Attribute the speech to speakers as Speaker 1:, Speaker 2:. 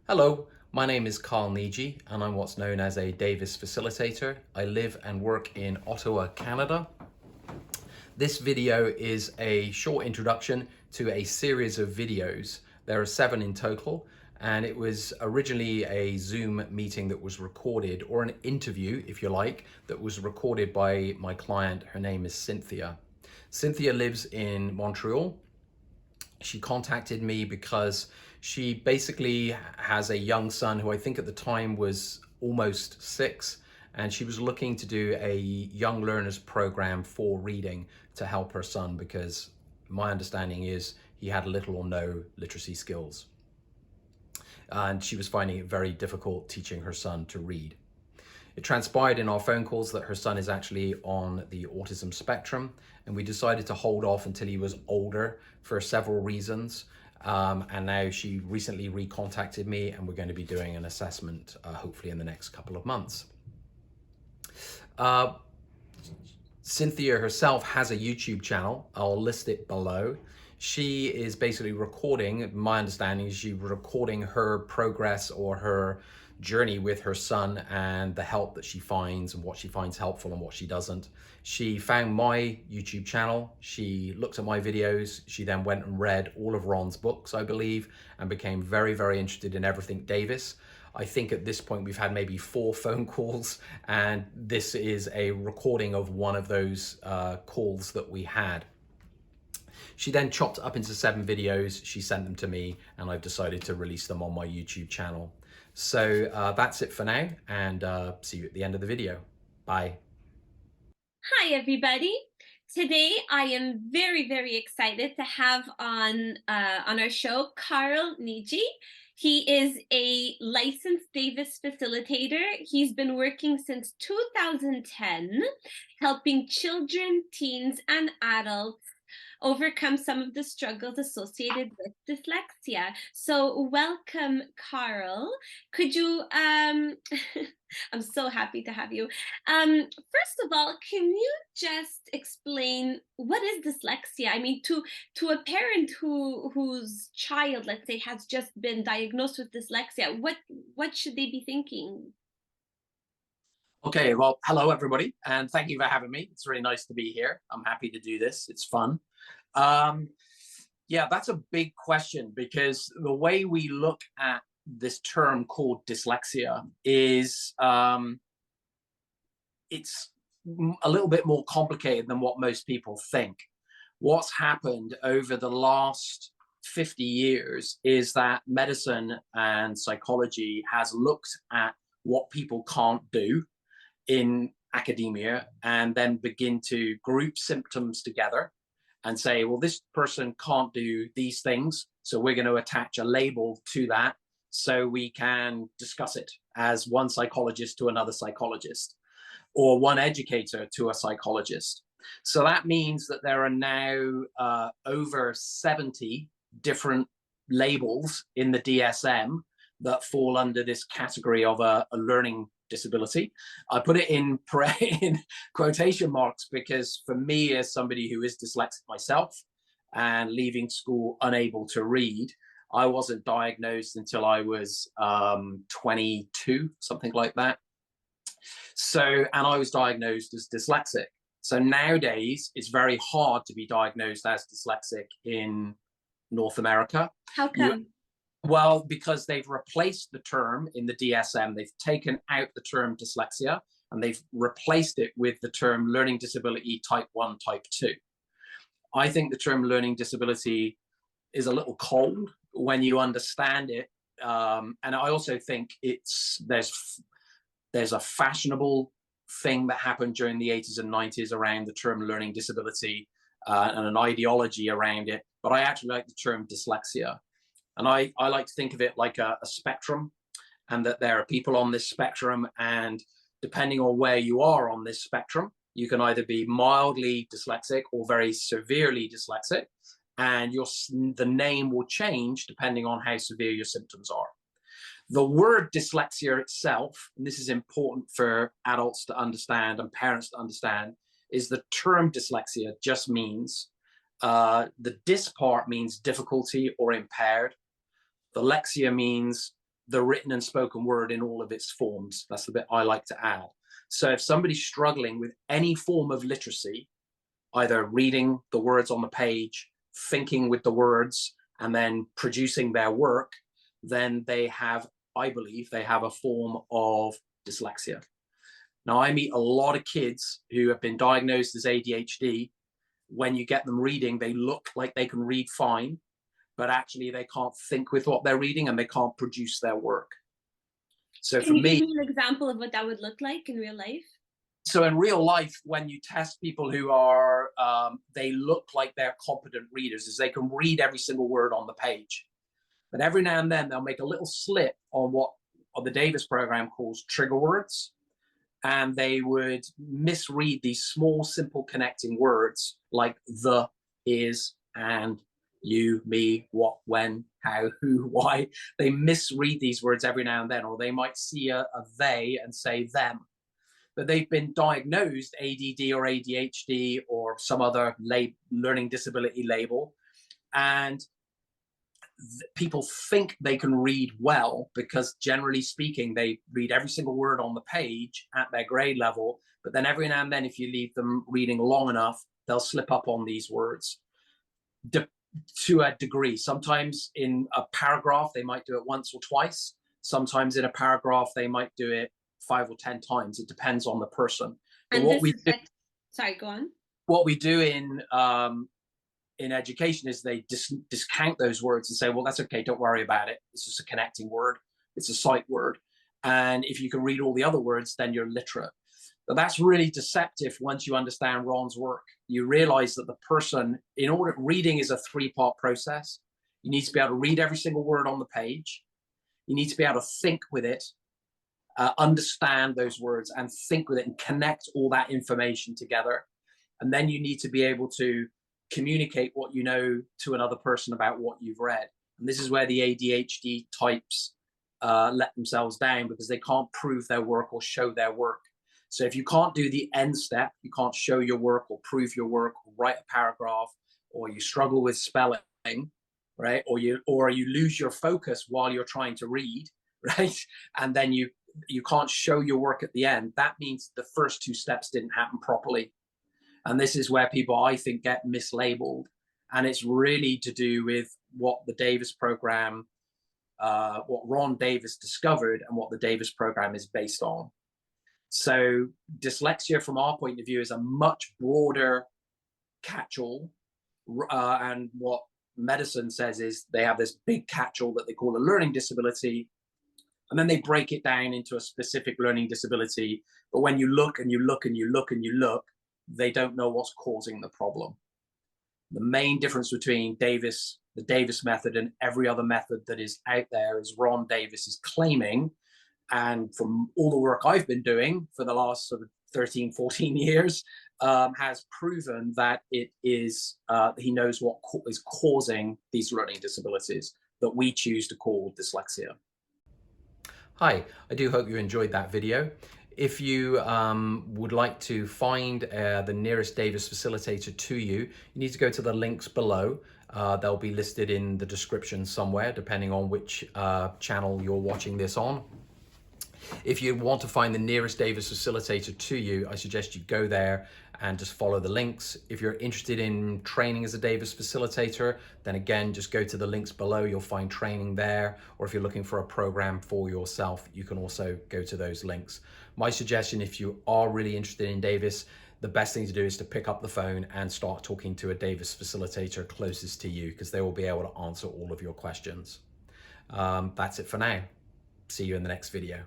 Speaker 1: Hello, my name is Carl Niji and I'm what's known as a Davis facilitator. I live and work in Ottawa, Canada. This video is a short introduction to a series of videos. There are 7 in total, and it was originally a Zoom meeting that was recorded, or an interview, if you like, that was recorded by my client. Her name is Cynthia. Cynthia lives in Montreal. She contacted me because she basically has a young son who I think at the time was almost 6, and she was looking to do a young learners program for reading to help her son, because my understanding is he had little or no literacy skills, and she was finding it very difficult teaching her son to read. It transpired in our phone calls that her son is actually on the autism spectrum, and we decided to hold off until he was older for several reasons. And now she recently recontacted me, and we're going to be doing an assessment hopefully in the next couple of months. Cynthia herself has a YouTube channel. I'll list it below. She is basically recording, my understanding is she's recording her progress or her journey with her son and the help that she finds and what she finds helpful and what she doesn't. She found my YouTube channel, she looked at my videos, she then went and read all of Ron's books, I believe, and became very, very interested in everything Davis. I think at this point we've had maybe 4 phone calls, and this is a recording of one of those calls that we had. She then chopped up into 7 videos, she sent them to me, and I've decided to release them on my YouTube channel. So that's it for now, and see you at the end of the video. Bye.
Speaker 2: Hi, everybody. Today, I am very, very excited to have on our show Carl Niji. He is a licensed Davis facilitator. He's been working since 2010, helping children, teens, and adults overcome some of the struggles associated with dyslexia. So welcome, Carl. Could you, I'm so happy to have you. First of all, can you just explain what is dyslexia? I mean, to a parent whose child, let's say, has just been diagnosed with dyslexia, what should they be thinking?
Speaker 1: Okay, well, hello everybody, and thank you for having me. It's really nice to be here. I'm happy to do this. It's fun. Um, yeah, that's a big question, because the way we look at this term called dyslexia is it's a little bit more complicated than what most people think. What's happened over the last 50 years is that medicine and psychology has looked at what people can't do in academia and then begin to group symptoms together and say, well, this person can't do these things, so we're going to attach a label to that so we can discuss it as one psychologist to another psychologist, or one educator to a psychologist. So that means that there are now over 70 different labels in the DSM that fall under this category of a learning disability. I put it in quotation marks because for me, as somebody who is dyslexic myself and leaving school unable to read, I wasn't diagnosed until I was 22, something like that. So, and I was diagnosed as dyslexic. So nowadays, it's very hard to be diagnosed as dyslexic in North America.
Speaker 2: How
Speaker 1: You,
Speaker 2: come?
Speaker 1: well, because they've replaced the term in the DSM, they've taken out the term dyslexia and they've replaced it with the term learning disability type 1, type 2. I think the term learning disability is a little cold when you understand it. And I also think there's a fashionable thing that happened during the 80s and 90s around the term learning disability and an ideology around it. But I actually like the term dyslexia. And I like to think of it like a spectrum, and that there are people on this spectrum, and depending on where you are on this spectrum, you can either be mildly dyslexic or very severely dyslexic, and the name will change depending on how severe your symptoms are. The word dyslexia itself, and this is important for adults to understand and parents to understand, is the term dyslexia just means, the dys part means difficulty or impaired. The lexia means the written and spoken word in all of its forms. That's the bit I like to add. So if somebody's struggling with any form of literacy, either reading the words on the page, thinking with the words, and then producing their work, then they have, I believe, they have a form of dyslexia. Now, I meet a lot of kids who have been diagnosed as ADHD. When you get them reading, they look like they can read fine, but actually they can't think with what they're reading and they can't produce their work. So
Speaker 2: Can
Speaker 1: for
Speaker 2: you give
Speaker 1: me,
Speaker 2: me an example of what that would look like in real life?
Speaker 1: so in real life, when you test people who are, they look like they're competent readers, is they can read every single word on the page. But every now and then they'll make a little slip on what the Davis program calls trigger words. And they would misread these small, simple connecting words like the, is, and, you, me, what, when, how, who, why. They misread these words every now and then, or they might see a they and say them. But they've been diagnosed ADD or ADHD or some other learning disability label. And people think they can read well because, generally speaking, they read every single word on the page at their grade level. But then every now and then, if you leave them reading long enough, they'll slip up on these words to a degree. Sometimes in a paragraph, they might do it once or twice. Sometimes in a paragraph, they might do it 5 or 10 times. It depends on the person. But
Speaker 2: And
Speaker 1: what
Speaker 2: this
Speaker 1: we
Speaker 2: is
Speaker 1: do,
Speaker 2: like, sorry, go on.
Speaker 1: what we do in education is they discount those words and say, well, that's okay, don't worry about it. It's just a connecting word. It's a sight word. And if you can read all the other words, then you're literate. But that's really deceptive once you understand Ron's work. You realize that the person, in order, reading is a 3-part process. You need to be able to read every single word on the page. You need to be able to think with it, understand those words and think with it and connect all that information together. And then you need to be able to communicate what you know to another person about what you've read. And this is where the ADHD types let themselves down, because they can't prove their work or show their work. So if you can't do the end step, you can't show your work or prove your work or write a paragraph, or you struggle with spelling, right? Or you lose your focus while you're trying to read, right? And then you can't show your work at the end. That means the first 2 steps didn't happen properly. And this is where people, I think, get mislabeled. And it's really to do with what the Davis program, what Ron Davis discovered and what the Davis program is based on. So dyslexia, from our point of view, is a much broader catch-all. And what medicine says is they have this big catch-all that they call a learning disability. And then they break it down into a specific learning disability. But when you look and you look and you look and you look, they don't know what's causing the problem. The main difference between the Davis method and every other method that is out there is Ron Davis is claiming, and from all the work I've been doing for the last sort of 13, 14 years, has proven that it is, he knows what is causing these learning disabilities that we choose to call dyslexia. Hi, I do hope you enjoyed that video. If you would like to find the nearest Davis facilitator to you, you need to go to the links below. They'll be listed in the description somewhere, depending on which channel you're watching this on. If you want to find the nearest Davis facilitator to you, I suggest you go there and just follow the links. If you're interested in training as a Davis facilitator, then again, just go to the links below. You'll find training there. Or if you're looking for a program for yourself, you can also go to those links. My suggestion, if you are really interested in Davis, the best thing to do is to pick up the phone and start talking to a Davis facilitator closest to you, because they will be able to answer all of your questions. That's it for now. See you in the next video.